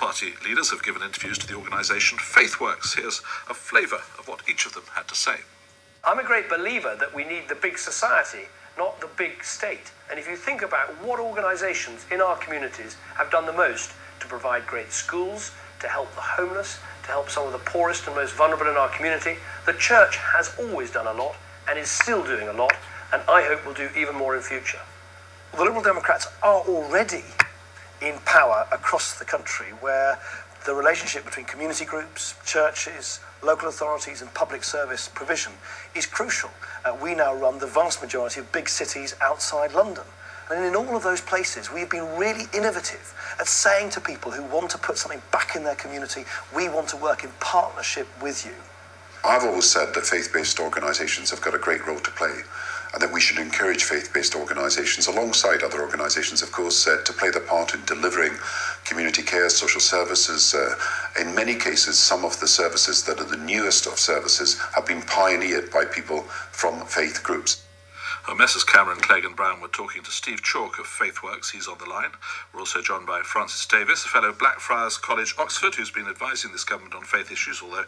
party leaders have given interviews to the organisation Faithworks. Here's a flavour of what each of them had to say. I'm a great believer that we need the big society, not the big state. And if you think about what organisations in our communities have done the most to provide great schools, to help the homeless, to help some of the poorest and most vulnerable in our community, the church has always done a lot and is still doing a lot, and I hope will do even more in future. The Liberal Democrats are already in power across the country, where the relationship between community groups, churches, local authorities and public service provision is crucial. We now run the vast majority of big cities outside London. And in all of those places, we've been really innovative at saying to people who want to put something back in their community, we want to work in partnership with you. I've always said that faith-based organisations have got a great role to play, and that we should encourage faith-based organisations, alongside other organisations, of course, to play their part in delivering community care, social services. In many cases, some of the services that are the newest of services have been pioneered by people from faith groups. Messrs Cameron, Clegg and Brown were talking to Steve Chalke of Faithworks. He's on the line. We're also joined by Francis Davis, a fellow Blackfriars College, Oxford, who's been advising this government on faith issues, although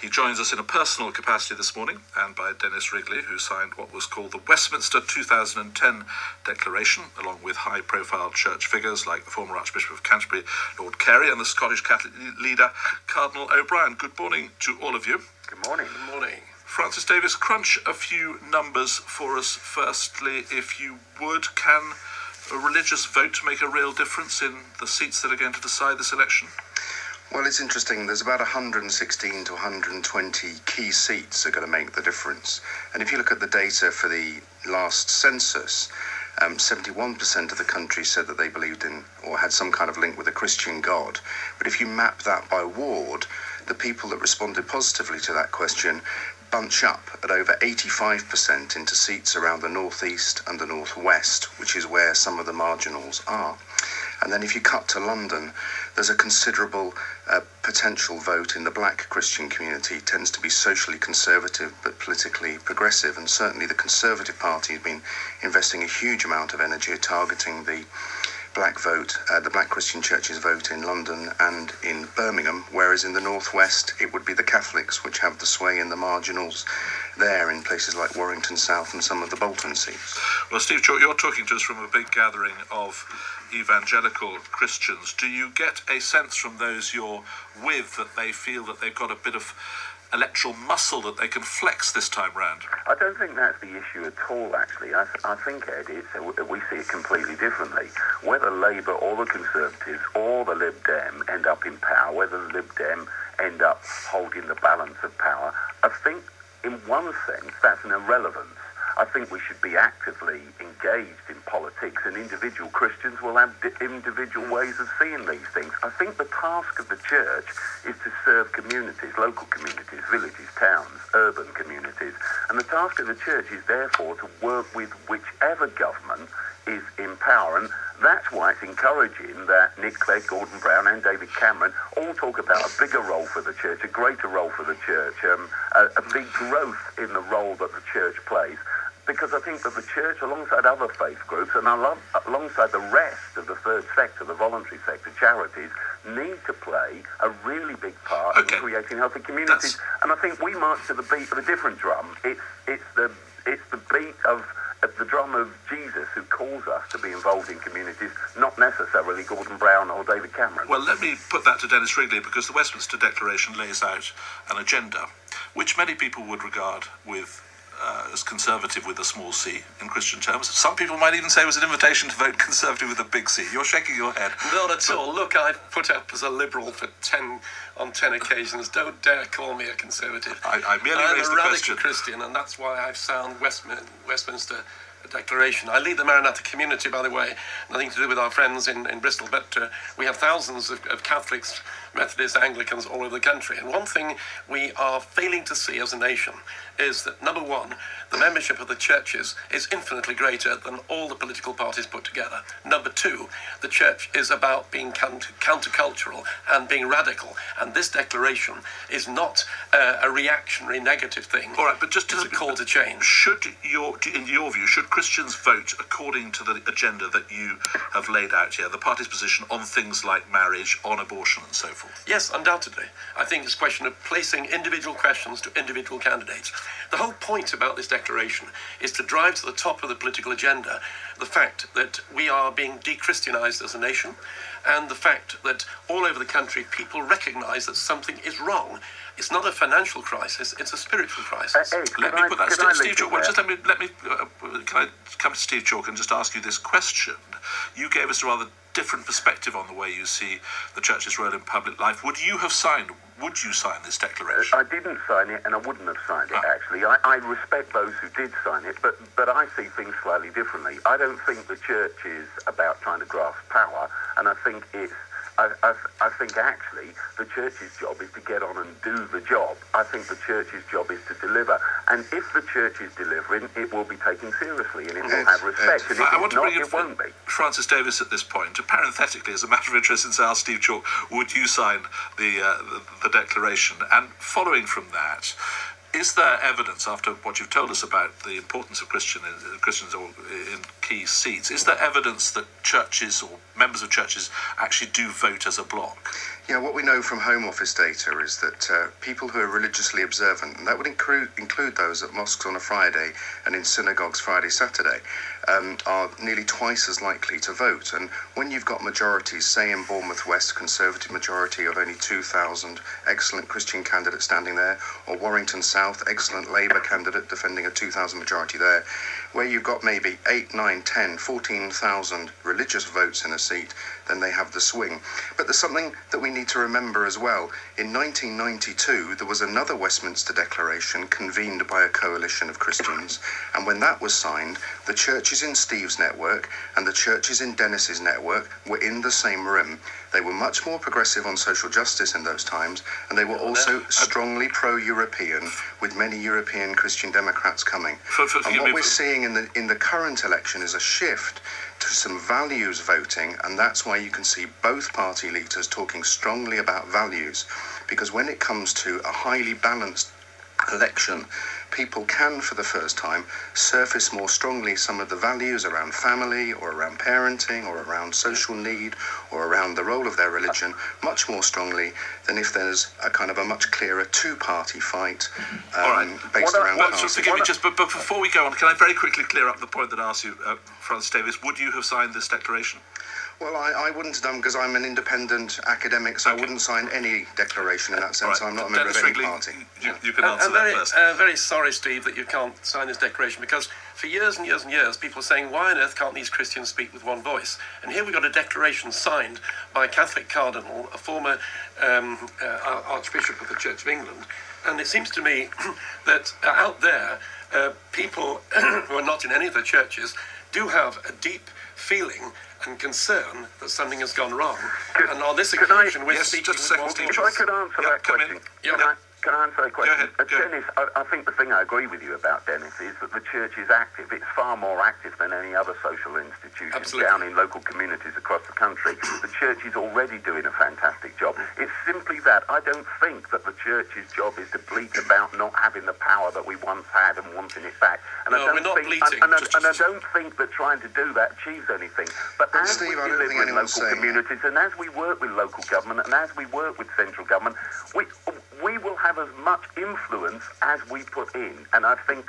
he joins us in a personal capacity this morning, and by Dennis Wrigley, who signed what was called the Westminster 2010 Declaration, along with high-profile church figures like the former Archbishop of Canterbury, Lord Carey, and the Scottish Catholic leader, Cardinal O'Brien. Good morning to all of you. Good morning. Good morning. Francis Davis, crunch a few numbers for us. Firstly, if you would, can a religious vote make a real difference in the seats that are going to decide this election? Well, it's interesting. There's about 116 to 120 key seats that are going to make the difference. And if you look at the data for the last census, 71% of the country said that they believed in or had some kind of link with a Christian God. But if you map that by ward, the people that responded positively to that question bunch up at over 85% into seats around the northeast and the northwest, which is where some of the marginals are. And then if you cut to London, there's a considerable potential vote in the black Christian community. It tends to be socially conservative but politically progressive, and certainly the Conservative Party has been investing a huge amount of energy targeting the black vote, the black Christian churches vote in London and in Birmingham, whereas in the northwest it would be the Catholics which have the sway in the marginals there in places like Warrington South and some of the Bolton seats. Well, Steve, you're talking to us from a big gathering of evangelical Christians. Do you get a sense from those you're with that they feel that they've got a bit of electoral muscle that they can flex this time round? I don't think that's the issue at all, actually. I think, Ed, we see it completely differently. Whether Labour or the Conservatives or the Lib Dem end up in power, whether the Lib Dem end up holding the balance of power, I think in one sense that's an irrelevance. I think we should be actively engaged in politics, and individual Christians will have individual ways of seeing these things. I think the task of the church is to serve communities, local communities, villages, towns, urban communities. And the task of the church is therefore to work with whichever government is in power. And that's why it's encouraging that Nick Clegg, Gordon Brown and David Cameron all talk about a bigger role for the church, a greater role for the church, a big growth in the role that the church plays. Because I think that the church, alongside other faith groups and alongside the rest of the third sector, the voluntary sector, charities, need to play a really big part in creating healthy communities. And I think we march to the beat of a different drum. It's the beat of the drum of Jesus, who calls us to be involved in communities, not necessarily Gordon Brown or David Cameron. Well, let me put that to Dennis Wrigley, because the Westminster Declaration lays out an agenda which many people would regard as conservative with a small c in Christian terms. Some people might even say it was an invitation to vote conservative with a big C. You're shaking your head. Not at all. Look, I've put up as a liberal for 10 occasions. Don't dare call me a conservative. I merely raised the question. I'm a radical Christian, and that's why I've sound Westminster Declaration. I lead the Maranatha community, by the way, nothing to do with our friends in Bristol, but we have thousands of Catholics, Methodists, Anglicans all over the country. And one thing we are failing to see as a nation is that, number one, the membership of the churches is infinitely greater than all the political parties put together. Number two, the church is about being countercultural and being radical. And this declaration is not a reactionary negative thing. All right, but just it's a call to change. In your view, should Christians vote according to the agenda that you have laid out here, the party's position on things like marriage, on abortion and so forth? Yes, undoubtedly. I think it's a question of placing individual questions to individual candidates. The whole point about this declaration is to drive to the top of the political agenda the fact that we are being de-Christianized as a nation, and the fact that all over the country people recognize that something is wrong. It's not a financial crisis, it's a spiritual crisis. Let me put that. Steve Chalke, well, just let me can I come to Steve Chalke and just ask you this question? You gave us a rather different perspective on the way you see the church's role in public life. Would you sign this declaration? I didn't sign it, and I wouldn't have signed it, actually. I respect those who did sign it, but I see things slightly differently. I don't think the church is about trying to grasp power, and I think I think actually the church's job is to get on and do the job. I think the church's job is to deliver. And if the church is delivering, it will be taken seriously and it will have respect. And if it's not, it won't be. Francis Davis at this point. Parenthetically, as a matter of interest, since I asked Steve Chalke, would you sign the declaration? And following from that, is there evidence, after what you've told us about the importance of Christians in key seats, is there evidence that churches or members of churches actually do vote as a bloc? Yeah, what we know from Home Office data is that people who are religiously observant, and that would include those at mosques on a Friday and in synagogues Friday, Saturday, are nearly twice as likely to vote. And when you've got majorities, say in Bournemouth West, Conservative majority of only 2,000, excellent Christian candidate standing there, or Warrington South, excellent Labour candidate defending a 2,000 majority there, where you've got maybe 8, 9, 10, 14,000 religious votes in a seat, then they have the swing. But there's something that we need to remember as well. In 1992, there was another Westminster Declaration convened by a coalition of Christians, and when that was signed, the churches in Steve's network and the churches in Dennis's network were in the same room. They were much more progressive on social justice in those times, and they were also strongly pro-European, with many European Christian Democrats coming. And what we're seeing in the current election is a shift to some values voting, and that's why you can see both party leaders talking strongly about values, because when it comes to a highly balanced election, people can, for the first time, surface more strongly some of the values around family or around parenting or around social need or around the role of their religion much more strongly than if there's a kind of a much clearer two-party fight based around caste. Forgive me, but before we go on, can I very quickly clear up the point that I asked you, Francis Davis? Would you have signed this declaration? Well, I wouldn't have done, because I'm an independent academic, so I wouldn't sign any declaration in that sense. I'm not a member of any party. You can answer that first. I'm very sorry, Steve, that you can't sign this declaration, because for years and years and years, people were saying, why on earth can't these Christians speak with one voice? And here we've got a declaration signed by a Catholic cardinal, a former Archbishop of the Church of England. And it seems to me that out there, people who are not in any of the churches do have a deep feeling and concern that something has gone wrong. And on this occasion, we're speaking with one voice. If I could answer that question. Can I answer that question? Go ahead. Dennis, I think the thing I agree with you about, Dennis, is that the church is active. It's far more active than any other social institution down in local communities across the country. The church is already doing a fantastic job. It's simply that I don't think that the church's job is to bleat about not having the power that we once had and wanting it back. And no, we're not bleating. And I don't think that trying to do that achieves anything. But as we live in local communities and as we work with local government and as we work with central government, we will have as much influence as we put in, and I think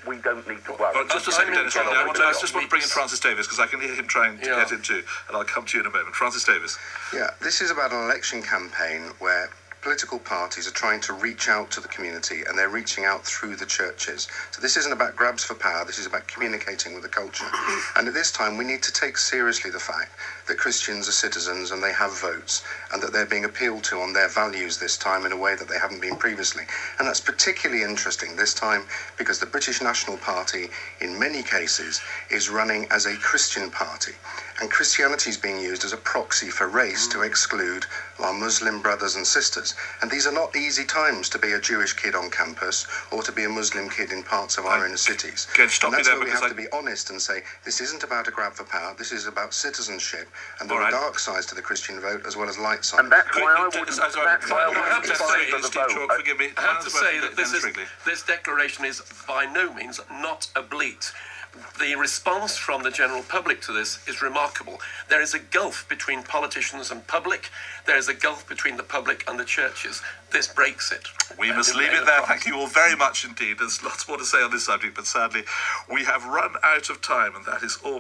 we don't need to worry. Well, just a second, Dennis. I just want to bring in Francis Davis, because I can hear him trying to get into, and I'll come to you in a moment. Francis Davis. Yeah, this is about an election campaign where political parties are trying to reach out to the community, and they're reaching out through the churches. So this isn't about grabs for power, this is about communicating with the culture. And at this time, we need to take seriously the fact that Christians are citizens and they have votes, and that they're being appealed to on their values this time in a way that they haven't been previously. And that's particularly interesting this time because the British National Party, in many cases, is running as a Christian party. And Christianity is being used as a proxy for race to exclude our Muslim brothers and sisters. And these are not easy times to be a Jewish kid on campus or to be a Muslim kid in parts of our inner cities. And that's where we have to be honest and say, this isn't about a grab for power, this is about citizenship, and there are dark sides to the Christian vote as well as light sides. And that's why I wouldn't I have to say that this declaration is by no means not a bleat. the response from the general public to this is remarkable. There is a gulf between politicians and public. There is a gulf between the public and the churches. This breaks it. We must leave it there. Thank you all very much indeed. There's lots more to say on this subject, but sadly we have run out of time, and that is all.